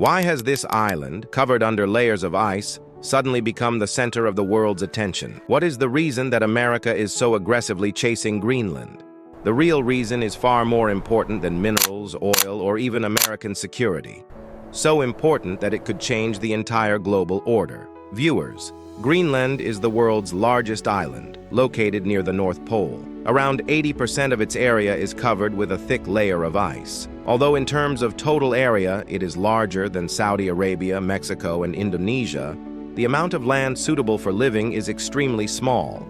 Why has this island, covered under layers of ice, suddenly become the center of the world's attention? What is the reason that America is so aggressively chasing Greenland? The real reason is far more important than minerals, oil, or even American security. So important that it could change the entire global order. Viewers, Greenland is the world's largest island, located near the North Pole. Around 80% of its area is covered with a thick layer of ice. Although in terms of total area it is larger than Saudi Arabia, Mexico, and Indonesia, the amount of land suitable for living is extremely small.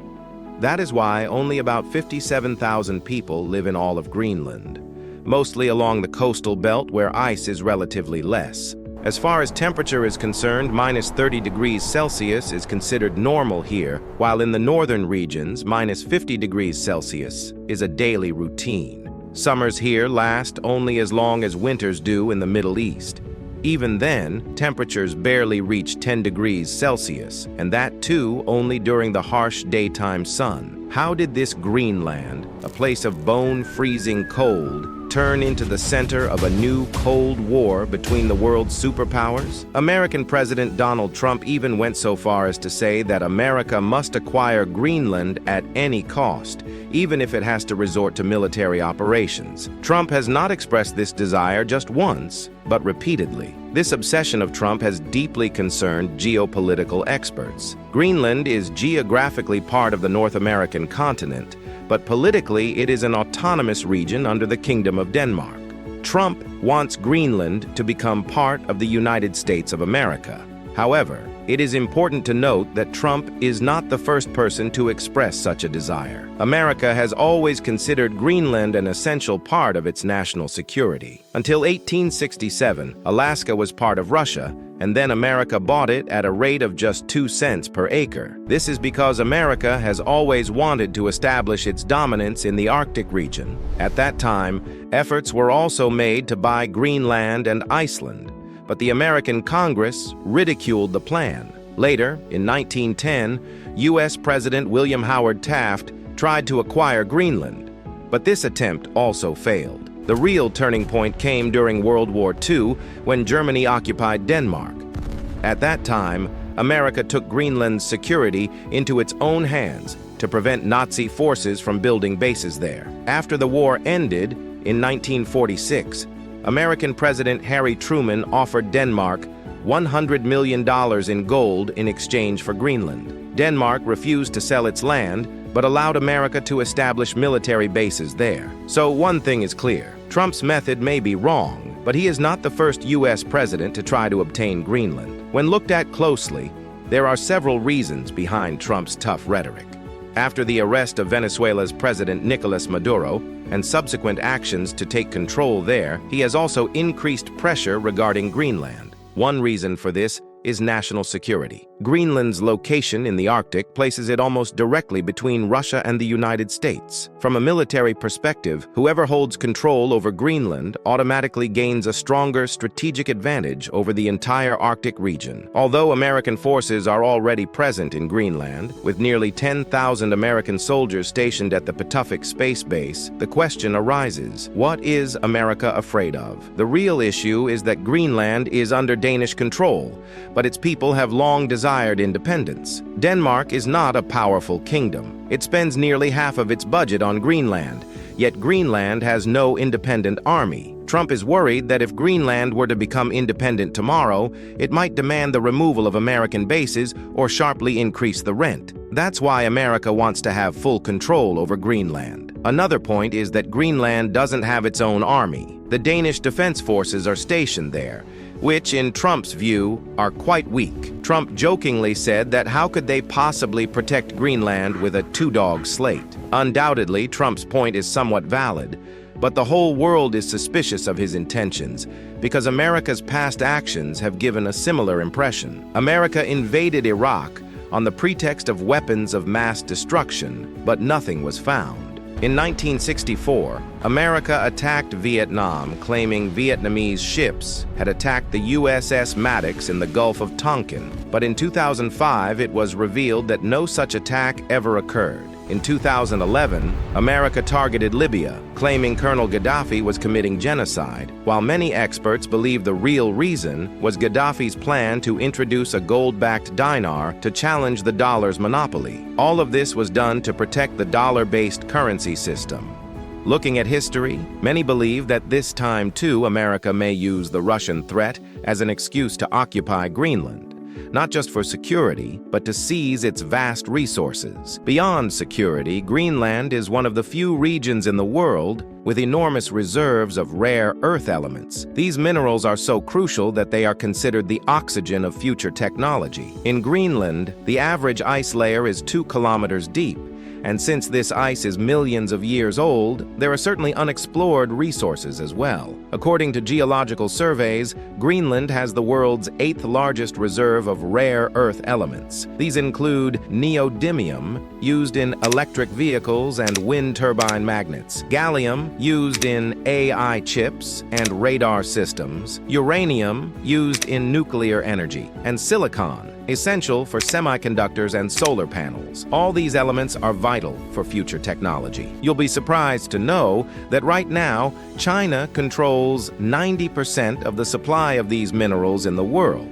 That is why only about 57,000 people live in all of Greenland, mostly along the coastal belt where ice is relatively less. As far as temperature is concerned, minus 30 degrees Celsius is considered normal here, while in the northern regions, minus 50 degrees Celsius is a daily routine. Summers here last only as long as winters do in the Middle East. Even then, temperatures barely reach 10 degrees Celsius, and that too only during the harsh daytime sun. How did this Greenland, a place of bone-freezing cold, turn into the center of a new Cold War between the world's superpowers? American President Donald Trump even went so far as to say that America must acquire Greenland at any cost, even if it has to resort to military operations. Trump has not expressed this desire just once, but repeatedly. This obsession of Trump has deeply concerned geopolitical experts. Greenland is geographically part of the North American continent, but politically it is an autonomous region under the Kingdom of Denmark. Trump wants Greenland to become part of the United States of America. However, it is important to note that Trump is not the first person to express such a desire. America has always considered Greenland an essential part of its national security. Until 1867, Alaska was part of Russia, and then America bought it at a rate of just 2 cents per acre. This is because America has always wanted to establish its dominance in the Arctic region. At that time, efforts were also made to buy Greenland and Iceland, but the American Congress ridiculed the plan. Later, in 1910, U.S. President William Howard Taft tried to acquire Greenland, but this attempt also failed. The real turning point came during World War II when Germany occupied Denmark. At that time, America took Greenland's security into its own hands to prevent Nazi forces from building bases there. After the war ended in 1946, American President Harry Truman offered Denmark $100 million in gold in exchange for Greenland. Denmark refused to sell its land, but allowed America to establish military bases there. So one thing is clear: Trump's method may be wrong, but he is not the first U.S. president to try to obtain Greenland. When looked at closely, there are several reasons behind Trump's tough rhetoric. After the arrest of Venezuela's President Nicolas Maduro and subsequent actions to take control there, he has also increased pressure regarding Greenland. One reason for this is national security. Greenland's location in the Arctic places it almost directly between Russia and the United States. From a military perspective, whoever holds control over Greenland automatically gains a stronger strategic advantage over the entire Arctic region. Although American forces are already present in Greenland, with nearly 10,000 American soldiers stationed at the Patuxent Space Base, the question arises: what is America afraid of? The real issue is that Greenland is under Danish control, but its people have long desired independence. Denmark is not a powerful kingdom. It spends nearly half of its budget on Greenland, yet Greenland has no independent army. Trump is worried that if Greenland were to become independent tomorrow, it might demand the removal of American bases or sharply increase the rent. That's why America wants to have full control over Greenland. Another point is that Greenland doesn't have its own army. The Danish defense forces are stationed there, which, in Trump's view, are quite weak. Trump jokingly said that how could they possibly protect Greenland with a two-dog slate? Undoubtedly, Trump's point is somewhat valid, but the whole world is suspicious of his intentions because America's past actions have given a similar impression. America invaded Iraq on the pretext of weapons of mass destruction, but nothing was found. In 1964, America attacked Vietnam, claiming Vietnamese ships had attacked the USS Maddox in the Gulf of Tonkin. But in 2005, it was revealed that no such attack ever occurred. In 2011, America targeted Libya, claiming Colonel Gaddafi was committing genocide, while many experts believe the real reason was Gaddafi's plan to introduce a gold-backed dinar to challenge the dollar's monopoly. All of this was done to protect the dollar-based currency system. Looking at history, many believe that this time too America may use the Russian threat as an excuse to occupy Greenland, not just for security, but to seize its vast resources. Beyond security, Greenland is one of the few regions in the world with enormous reserves of rare earth elements. These minerals are so crucial that they are considered the oxygen of future technology. In Greenland, the average ice layer is 2 kilometers deep, and since this ice is millions of years old, there are certainly unexplored resources as well. According to geological surveys, Greenland has the world's 8th largest reserve of rare earth elements. These include neodymium, used in electric vehicles and wind turbine magnets, gallium, used in AI chips and radar systems, uranium, used in nuclear energy, and silicon, essential for semiconductors and solar panels. All these elements are vital for future technology. You'll be surprised to know that right now, China controls 90% of the supply of these minerals in the world.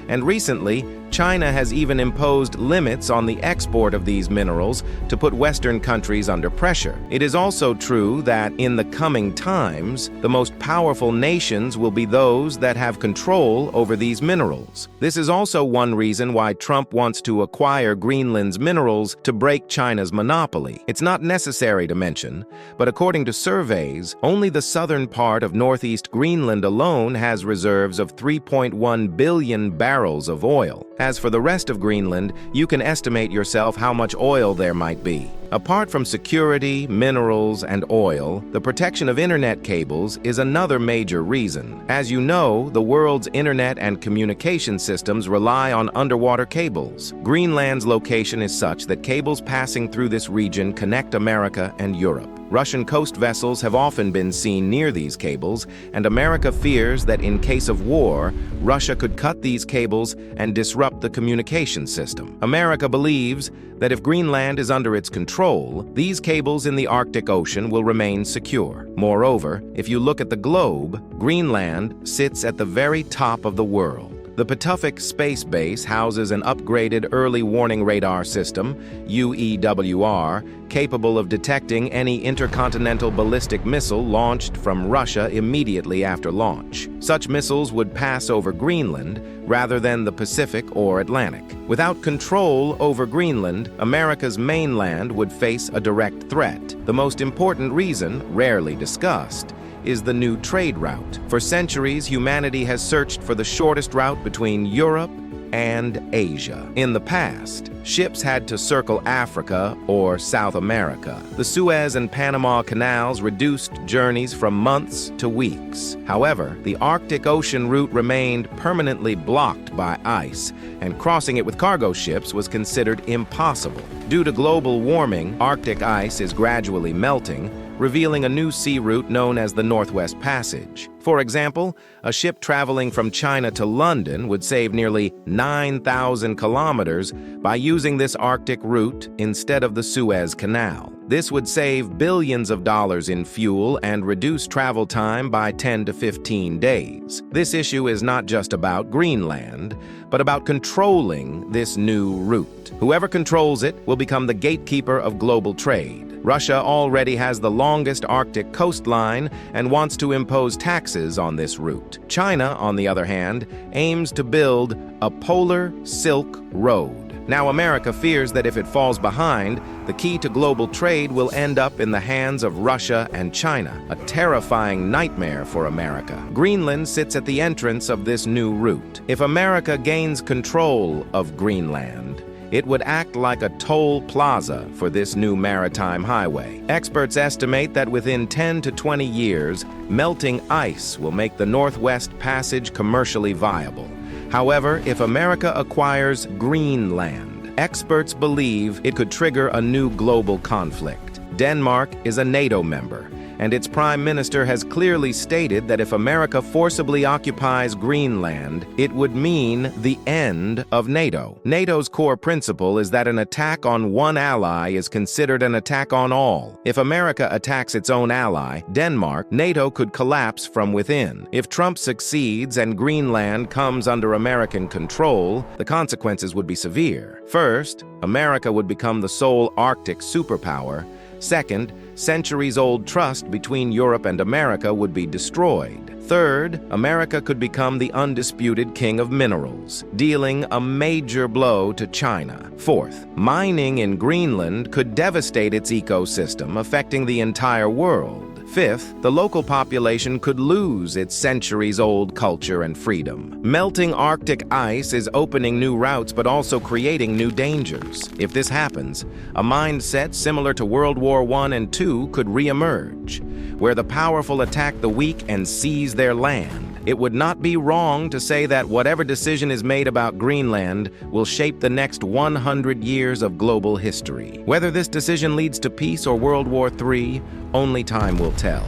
And recently, China has even imposed limits on the export of these minerals to put Western countries under pressure. It is also true that in the coming times, the most powerful nations will be those that have control over these minerals. This is also one reason why Trump wants to acquire Greenland's minerals to break China's monopoly. It's not necessary to mention, but according to surveys, only the southern part of northeast Greenland alone has reserves of 3.1 billion barrels of oil. As for the rest of Greenland, you can estimate yourself how much oil there might be. Apart from security, minerals, and oil, the protection of internet cables is another major reason. As you know, the world's internet and communication systems rely on underwater cables. Greenland's location is such that cables passing through this region connect America and Europe. Russian coast vessels have often been seen near these cables, and America fears that in case of war, Russia could cut these cables and disrupt the communication system. America believes that if Greenland is under its control, these cables in the Arctic Ocean will remain secure. Moreover, if you look at the globe, Greenland sits at the very top of the world. The Patuxent Space Base houses an upgraded early warning radar system, UEWR, capable of detecting any intercontinental ballistic missile launched from Russia immediately after launch. Such missiles would pass over Greenland rather than the Pacific or Atlantic. Without control over Greenland, America's mainland would face a direct threat. The most important reason, rarely discussed, is the new trade route. For centuries, humanity has searched for the shortest route between Europe and Asia. In the past, ships had to circle Africa or South America. The Suez and Panama canals reduced journeys from months to weeks. However, the Arctic Ocean route remained permanently blocked by ice, and crossing it with cargo ships was considered impossible. Due to global warming, Arctic ice is gradually melting, revealing a new sea route known as the Northwest Passage. For example, a ship traveling from China to London would save nearly 9,000 kilometers by using this Arctic route instead of the Suez Canal. This would save billions of dollars in fuel and reduce travel time by 10 to 15 days. This issue is not just about Greenland, but about controlling this new route. Whoever controls it will become the gatekeeper of global trade. Russia already has the longest Arctic coastline and wants to impose taxes on this route. China, on the other hand, aims to build a polar Silk Road. Now, America fears that if it falls behind, the key to global trade will end up in the hands of Russia and China, a terrifying nightmare for America. Greenland sits at the entrance of this new route. If America gains control of Greenland, it would act like a toll plaza for this new maritime highway. Experts estimate that within 10 to 20 years, melting ice will make the Northwest Passage commercially viable. However, if America acquires Greenland, experts believe it could trigger a new global conflict. Denmark is a NATO member, and its prime minister has clearly stated that if America forcibly occupies Greenland, it would mean the end of NATO. NATO's core principle is that an attack on one ally is considered an attack on all. If America attacks its own ally, Denmark, NATO could collapse from within. If Trump succeeds and Greenland comes under American control, the consequences would be severe. First, America would become the sole Arctic superpower. Second, centuries-old trust between Europe and America would be destroyed. Third, America could become the undisputed king of minerals, dealing a major blow to China. Fourth, mining in Greenland could devastate its ecosystem, affecting the entire world. Fifth, the local population could lose its centuries-old culture and freedom. Melting Arctic ice is opening new routes but also creating new dangers. If this happens, a mindset similar to World War I and II could re-emerge, where the powerful attack the weak and seize their land. It would not be wrong to say that whatever decision is made about Greenland will shape the next 100 years of global history. Whether this decision leads to peace or World War III, only time will tell.